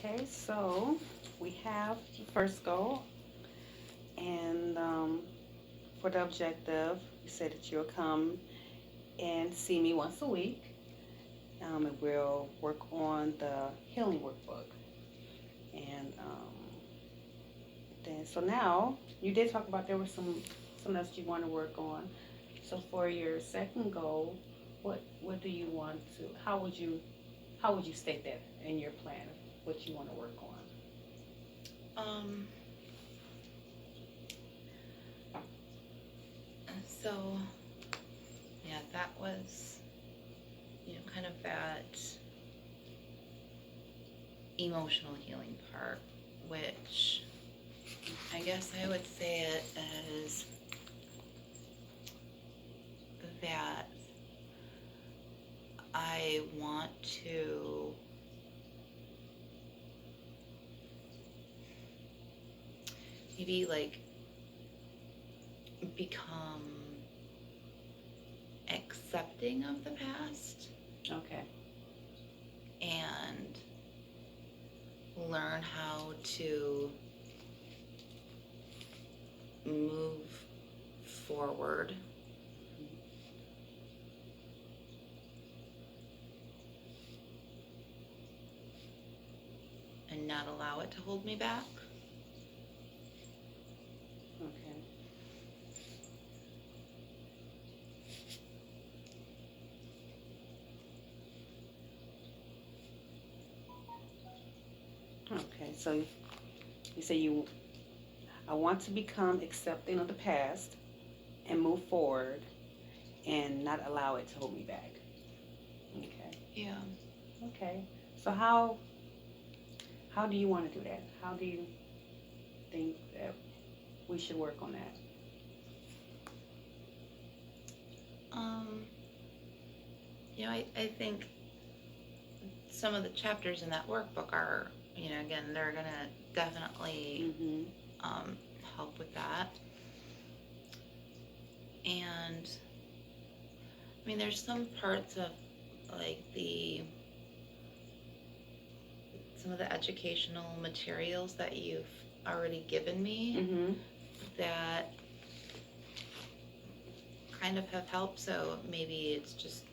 Okay, so we have the first goal, and for the objective, you said that you'll come and see me once a week, and we'll work on the healing workbook. And then, so now you did talk about there was some else you want to work on. So for your second goal, what do you want to? How would you state that in your plan? What you want to work on? Um, so yeah, that was, kind of that emotional healing part, which I guess I would say it as that I want to maybe like become accepting of the past Okay. and learn how to move forward and not allow it to hold me back. Okay. Okay. So you say I want to become accepting of the past and move forward and not allow it to hold me back. Okay. Yeah. Okay. So how do you want to do that? How do you think that we should work on that? Um, I think some of the chapters in that workbook are, again, they're going to definitely Mm-hmm. um, help with that. And I mean, there's some parts of like some of the educational materials that you've already given me Mm-hmm. that kind of have helped. So maybe it's just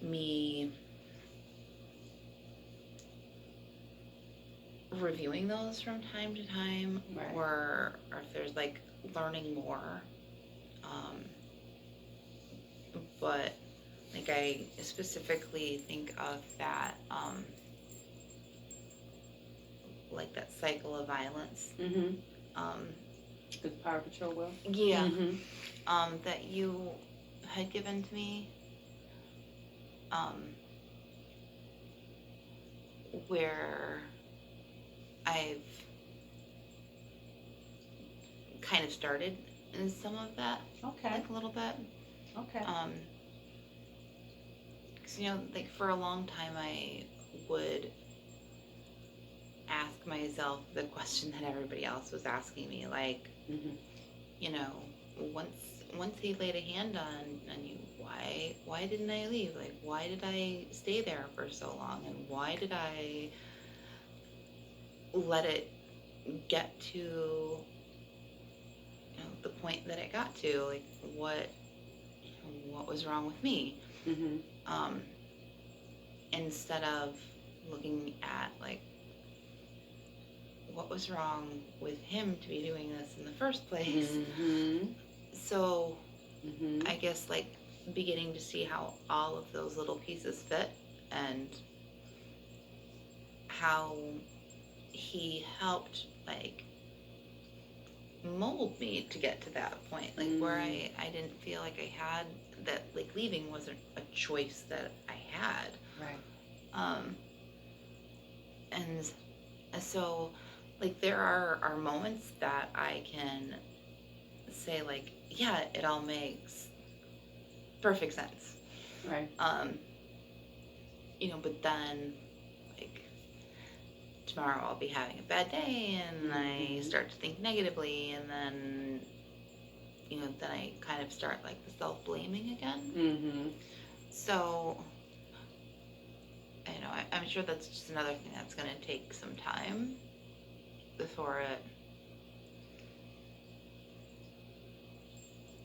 me reviewing those from time to time, Right. or if there's like learning more. Um, but like I specifically think of that, like that cycle of violence. Mm-hmm. Um, The Power Patrol will. yeah, Mm-hmm. that you had given to me, um, where I've kind of started in some of that, Okay. like a little bit. Okay. Um, 'Cause, like for a long time, I would ask myself the question that everybody else was asking me, like, Mm-hmm. you know, once he laid a hand on you, why didn't I leave? Like, why did I stay there for so long, and why did I let it get to the point that it got to? Like, what was wrong with me? Mm-hmm. Um, Instead of looking at like what was wrong with him to be doing this in the first place. Mm-hmm. So Mm-hmm. I guess like beginning to see how all of those little pieces fit and how he helped like mold me to get to that point, like where Mm. I didn't feel like I had that, like leaving wasn't a choice that I had. Right. um and so like there are moments that I can say like, yeah, it all makes perfect sense. Right. um but then like tomorrow I'll be having a bad day and I Mm-hmm. start to think negatively, and then then I kind of start like the self-blaming again. Mm-hmm. So I'm sure that's just another thing that's going to take some time before it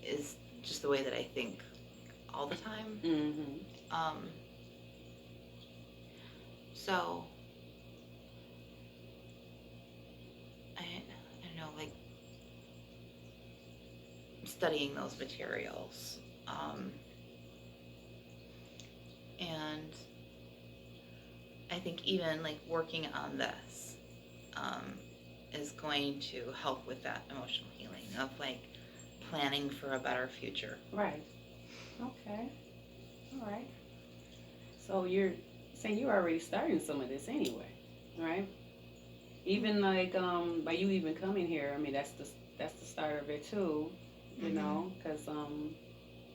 is just the way that I think all the time. Mm-hmm. So I don't know, like studying those materials, and I think even like working on this is going to help with that emotional healing of like planning for a better future. Right. Okay. All right. So you're saying you're already starting some of this anyway, right? Even like by you even coming here, I mean that's the start of it too, you know, because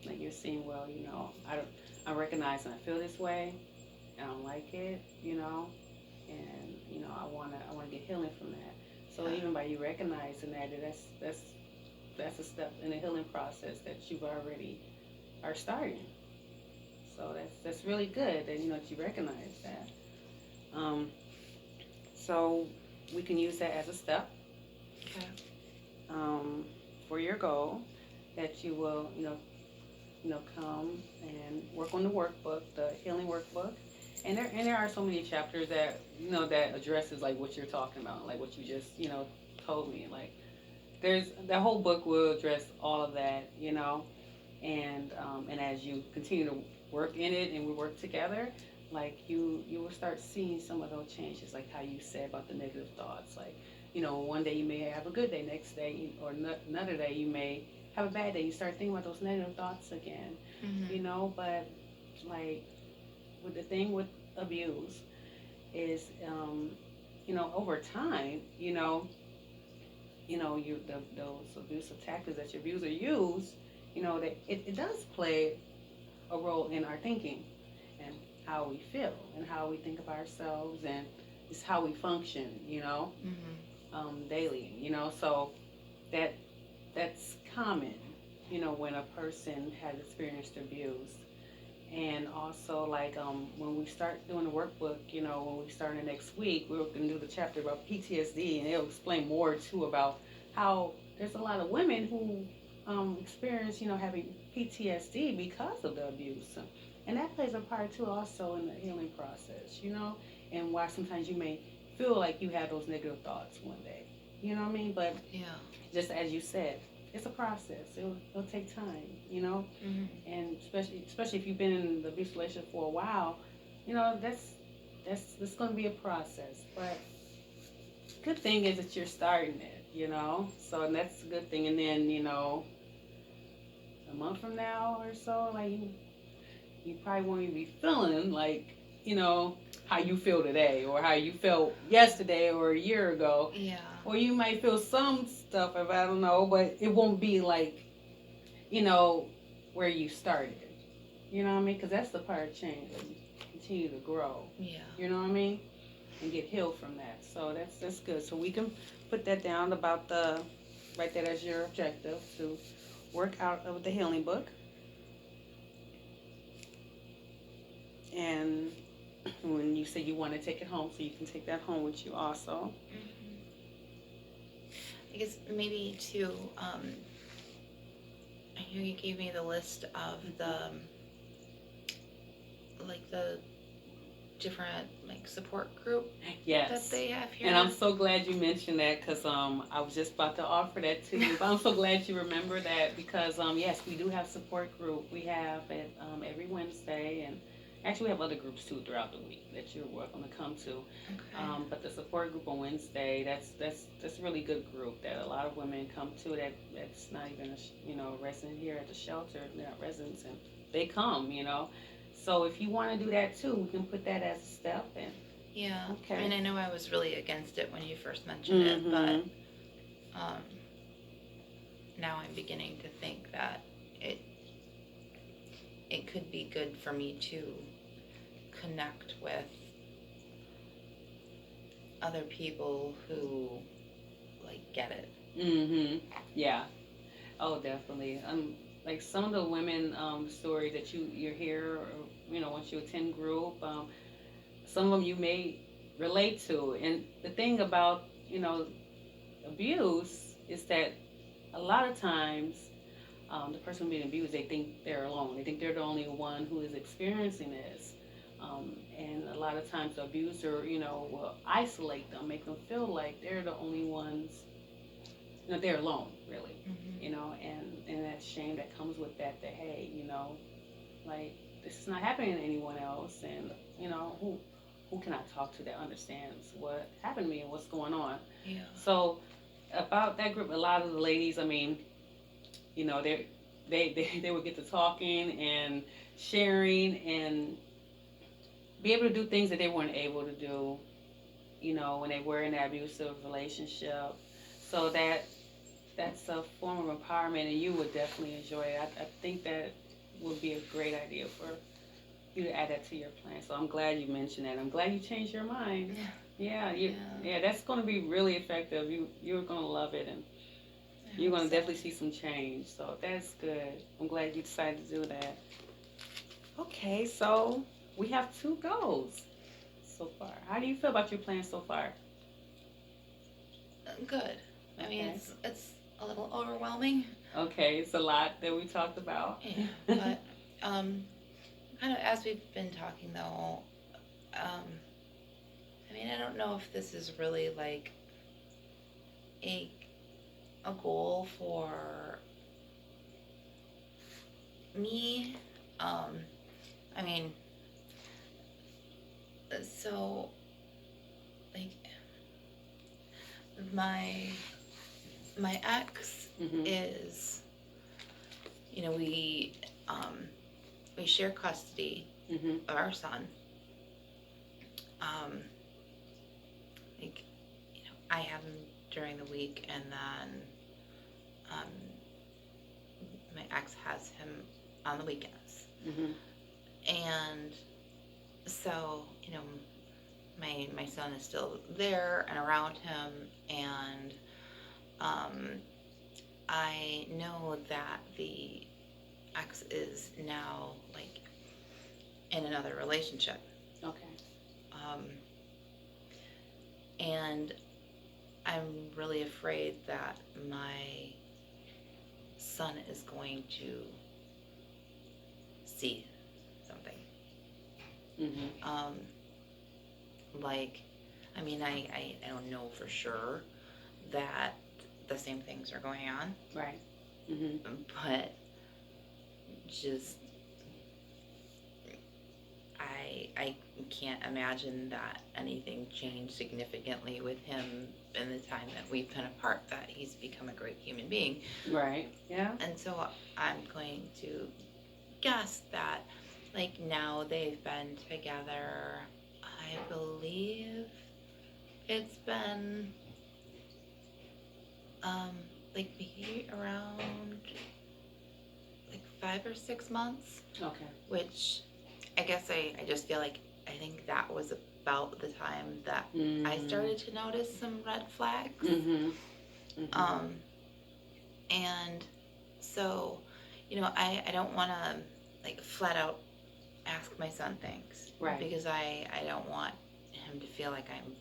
like you're seeing, well, you know, I recognize and I feel this way, and I don't like it, you know, and you know I wanna get healing from that. So Yeah. even by you recognizing that, that's a step in the healing process that you've already are starting. So that's really good that you know that you recognize that. Um, so we can use that as a step Okay. for your goal that you will come and work on the workbook, the healing workbook. And there are so many chapters that that addresses like what you're talking about, like what you just told me. Like there's that whole book will address all of that, and as you continue to work in it and we work together, like you will start seeing some of those changes, like how you said about the negative thoughts. Like one day you may have a good day, next day or another day you may have a bad day. You start thinking about those negative thoughts again, but like with the thing with abuse is over time those abusive tactics that your abuser use, that it does play a role in our thinking and how we feel and how we think of ourselves, and it's how we function, daily, so that that's common, when a person has experienced abuse. And also, like when we start doing the workbook, when we start in next week, we're going to do the chapter about PTSD, and it'll explain more too about how there's a lot of women who experience, having PTSD because of the abuse, and that plays a part too, also in the healing process, and why sometimes you may feel like you have those negative thoughts one day, you know what I mean? But Yeah. just as you said, it's a process. It'll take time, and especially if you've been in the abusive relationship for a while, that's going to be a process. But good thing is that you're starting it, so and that's a good thing. And then a month from now or so, like you probably won't even be feeling like how you feel today or how you felt yesterday or a year ago. Yeah. Or you might feel some stuff, if I don't know, but it won't be like, where you started. You know what I mean? Because that's the part of change. Like you continue to grow. Yeah. You know what I mean? And get healed from that. So that's good. So we can put that down about write that as your objective to work out of the healing book. And when you say you want to take it home, so you can take that home with you also. I guess maybe to, I know you gave me the list of the different support group Yes. that they have here. And I'm so glad you mentioned that because I was just about to offer that to you. But I'm so glad you remember that because, yes, we do have support group. We have it every Wednesday, and actually we have other groups too throughout the week that you're welcome to come to. Okay. But the support group on Wednesday, that's a really good group that a lot of women come to that's not even a resident here at the shelter. They're not residents, and they come. So if you want to do that too, we can put that as a step. And Yeah. okay. I mean, I know I was really against it when you first mentioned it, but now I'm beginning to think that it could be good for me to connect with other people who get it. Yeah. Oh, definitely. Like some of the women stories that you hear, or once you attend group, some of them you may relate to. And the thing about, abuse is that a lot of times the person being abused, they think they're alone. They think they're the only one who is experiencing this. And a lot of times the abuser, will isolate them, make them feel like they're the only ones, they're alone, really. And that shame that comes with that, hey, like, this is not happening to anyone else. And, who can I talk to that understands what happened to me and what's going on? Yeah. So about that group, a lot of the ladies, I mean, they would get to talking and sharing and be able to do things that they weren't able to do, when they were in that abusive relationship. So that's a form of empowerment, and you would definitely enjoy it. I think that would be a great idea for you to add that to your plan. So I'm glad you mentioned that. I'm glad you changed your mind. Yeah, that's going to be really effective. You're going to love it, and you're going to definitely see some change. So that's good. I'm glad you decided to do that. Okay, so we have 2 goals so far. How do you feel about your plan so far? Good. I mean, Okay. it's a little overwhelming. Okay, it's a lot that we talked about. Yeah, but kind of as we've been talking though, I mean, I don't know if this is really like a a goal for me. I mean, so like my my ex Mhm. is, we share custody Mhm. of our son. Um, like, I have him during the week, and then um, my ex has him on the weekends. Mhm. And so, my son is still there and around him, and um, I know that the ex is now like in another relationship. Okay. Um, and I'm really afraid that my son is going to see something. Mhm. Like, I mean, I don't know for sure that the same things are going on, Right. Mhm. but just I can't imagine that anything changed significantly with him in the time that we've been apart, that he's become a great human being. Right. Yeah. And so I'm going to guess that, like, now they've been together, I believe it's been, um, like maybe around like 5 or 6 months, Okay. which I guess I just feel like I think that was about the time that I Mhm. started to notice some red flags. Mhm. Mhm. And so, I don't want to like flat out ask my son things, Right. because I don't want him to feel like I'm,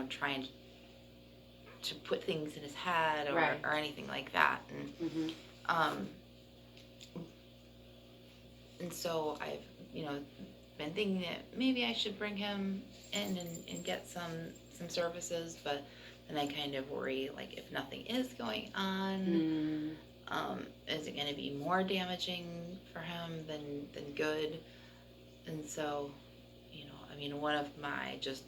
trying to put things in his head, Right. or anything like that. Mhm. Um, and so I've, been thinking that maybe I should bring him in and get some services, but then I kind of worry, like, if nothing is going on, Mm. is it going to be more damaging for him than good? And so, I mean, one of my just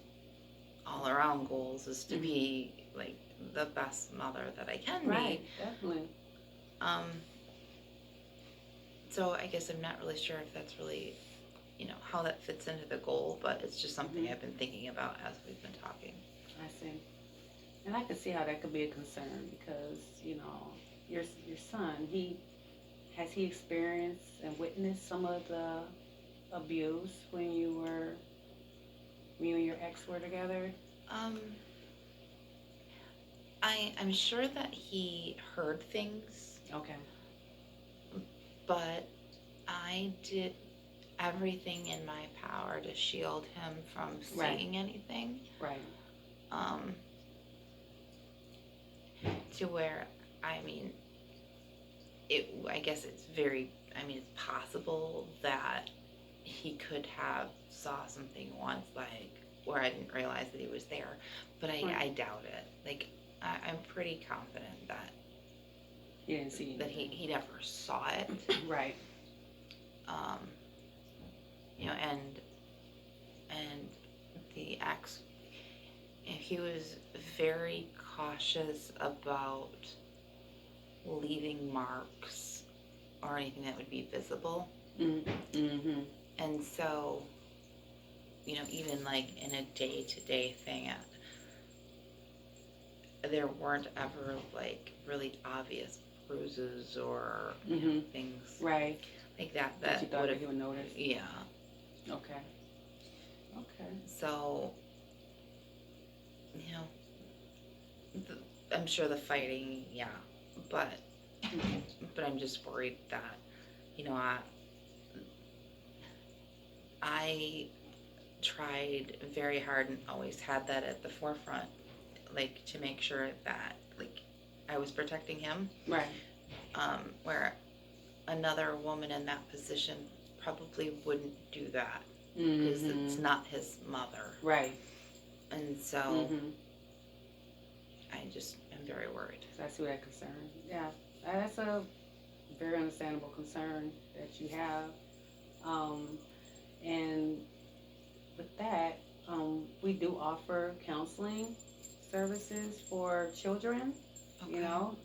all around goals is to Mhm. be like the best mother that I can Right. be. Definitely. Um, so I guess I'm not really sure if that's really, how that fits into the goal, but it's just something Mhm. I've been thinking about as we've been talking. I see. And I could see how that could be a concern because your son, he experienced and witnessed some of the abuse when you and your ex were together. Um, I'm sure that he heard things, Okay. but I did. everything in my power to shield him from Right. seeing anything. Right. Um, to where, I mean, I guess it's it's possible that he could have saw something once, like, where I didn't realize that he was there, but Right. I doubt it. Like, I'm pretty confident that He didn't see that he never saw it. Right. Um, and the ex, he was very cautious about leaving marks or anything that would be visible. Mm-hmm. And so, even like in a day-to-day thing, there weren't ever like really obvious bruises or things Right. like that That you thought would that have, he would notice. yeah. Okay. Okay. So, I'm sure the fighting, yeah, but I'm just worried that, I tried very hard and always had that at the forefront, like to make sure that like I was protecting him. Right. Where another woman in that position probably wouldn't do that because it's not his mother. Right. And so I just am very worried. So I see that concern. Yeah, that's a very understandable concern that you have. And with that, we do offer counseling services for children. Okay. Um,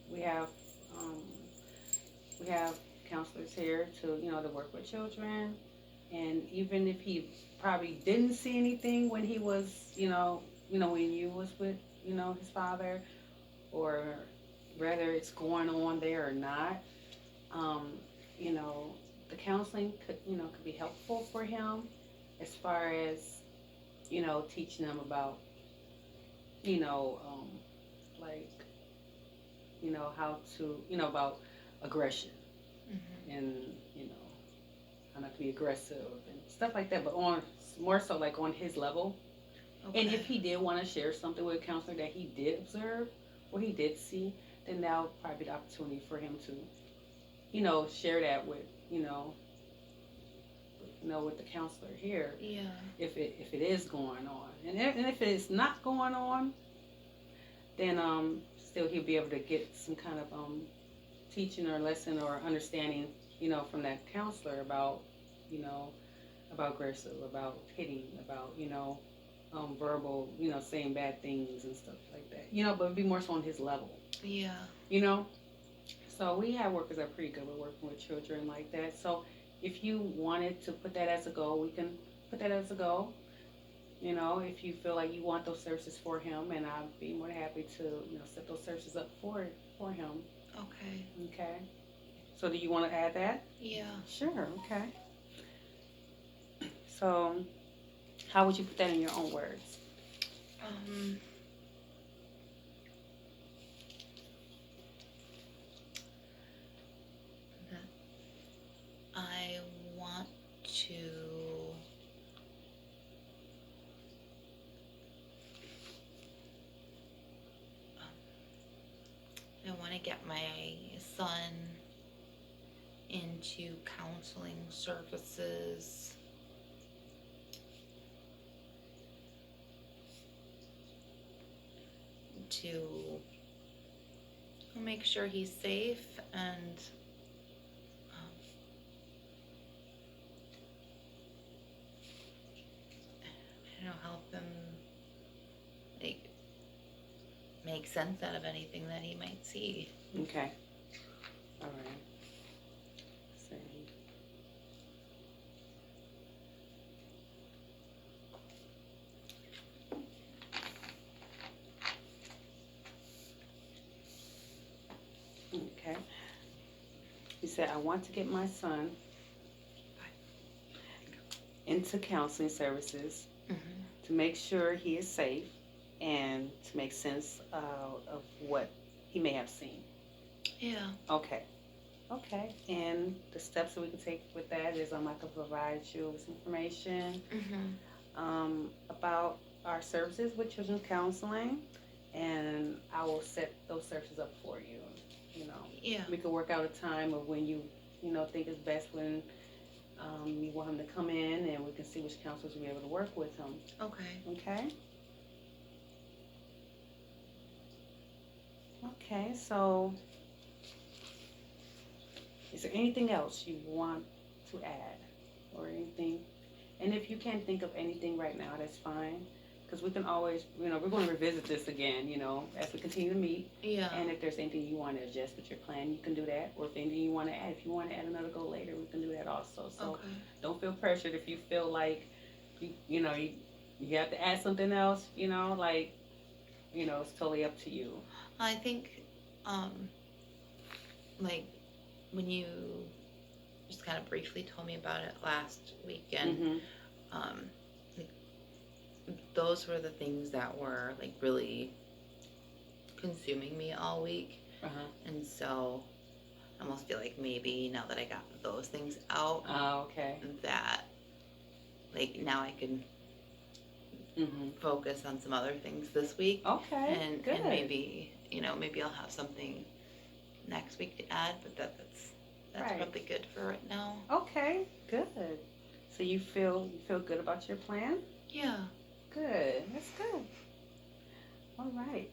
we have counselors here to work with children. And even if he probably didn't see anything when he was, when you was with, his father, or whether it's going on there or not, um, the counseling could be helpful for him as far as, teaching them about, like, how to, about aggression and, how not to be aggressive and stuff like that, but more so like on his level. Okay. And if he did want to share something with a counselor that he did observe or he did see, then that would probably be the opportunity for him to, share that with, with the counselor here. Yeah. If it is going on, and if it is not going on, then still he'll be able to get some kind of teaching or lesson or understanding, from that counselor about, about aggressive, about hitting, about verbal, saying bad things and stuff like that. But it'd be more so on his level. Yeah. So we have workers that are pretty good with working with children like that. So if you wanted to put that as a goal, we can put that as a goal. If you feel like you want those services for him, and I'd be more than happy to, set those services up for him. Okay. Okay. So do you want to add that? Yeah. Sure. Okay. So how would you put that in your own words? I want to get my son into counseling services. To make sure he's safe and help him make sense out of anything that he might see. Okay. All right. Same. Okay. You said, I want to get my son into counseling services to make sure he is safe and to make sense of what he may have seen. Yeah. Okay. Okay, and the steps that we can take with that is I can provide you with some information about our services with children's counseling, and I will set those services up for you. You know, Yeah. we can work out a time of when you think is best when you want him to come in, and we can see which counselors will be able to work with him. Okay. Okay. Okay. So, is there anything else you want to add, or anything? And if you can't think of anything right now, that's fine. Because we can always, we're going to revisit this again, as we continue to meet. Yeah. And if there's anything you want to adjust with your plan, you can do that. Or if anything you want to add, if you want to add another goal later, we can do that also. So Okay. don't feel pressured if you feel like, you have to add something else, it's totally up to you. I think, like, when you just kind of briefly told me about it last weekend, Mm-hmm. like, those were the things that were, like, really consuming me all week. Uh-huh. And so I almost feel like maybe now that I got those things out, Oh, okay. that, like, now I can Mm-hmm. focus on some other things this week. Okay, And good. maybe, maybe I'll have something next week to add, but that's Right. probably good for right now. Okay, good. So you feel good about your plan? Yeah. Good. That's good. All right.